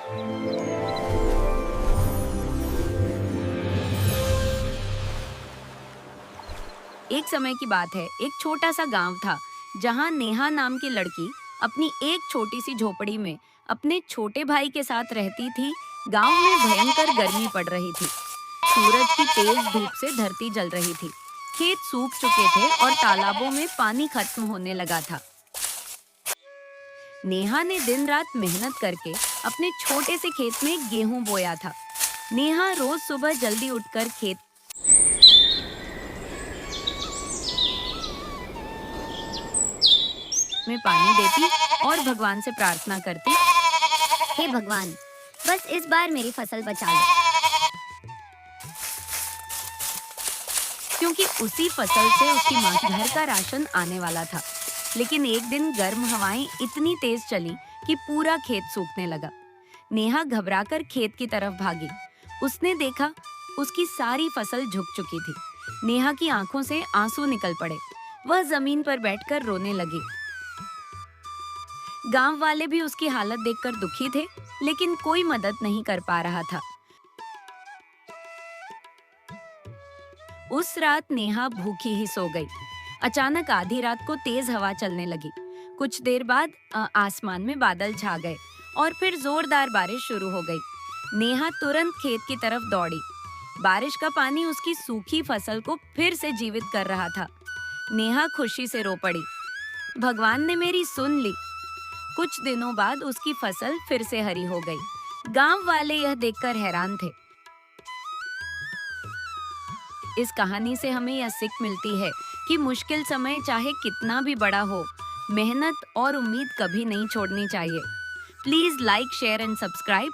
एक समय की बात है, एक छोटा सा गांव था जहां नेहा नाम की लड़की अपनी एक छोटी सी झोपड़ी में अपने छोटे भाई के साथ रहती थी। गांव में भयंकर गर्मी पड़ रही थी। सूरज की तेज धूप से धरती जल रही थी। खेत सूख चुके थे और तालाबों में पानी खत्म होने लगा था। नेहा ने दिन रात मेहनत करके अपने छोटे से खेत में गेहूं बोया था। नेहा रोज सुबह जल्दी उठकर खेत में पानी देती और भगवान से प्रार्थना करती। हे भगवान, बस इस बार मेरी फसल बचा लो। क्योंकि उसी फसल से उसकी माँ के घर का राशन आने वाला था। लेकिन एक दिन गर्म हवाएं इतनी तेज चली कि पूरा खेत सूखने लगा। नेहा घबराकर खेत की तरफ भागी। उसने देखा उसकी सारी फसल झुक चुकी थी। नेहा की आंखों से आंसू निकल पड़े। वह जमीन पर बैठकर रोने लगी। गांव वाले भी उसकी हालत देखकर दुखी थे, लेकिन कोई मदद नहीं कर पा रहा था। उस रात नेहा भूखी ही सो गई। अचानक आधी रात को तेज हवा चलने लगी। कुछ देर बाद आसमान में बादल छा गए और फिर जोरदार बारिश शुरू हो गई। नेहा तुरंत खेत की तरफ दौड़ी। बारिश का पानी उसकी सूखी फसल को फिर से जीवित कर रहा था। नेहा खुशी से रो पड़ी। भगवान ने मेरी सुन ली। कुछ दिनों बाद उसकी फसल फिर से हरी हो गई। गांव वाले यह देखकर हैरान थे। इस कहानी से हमें यह सीख मिलती है कि मुश्किल समय चाहे कितना भी बड़ा हो, मेहनत और उम्मीद कभी नहीं छोड़नी चाहिए। Please like, share and subscribe.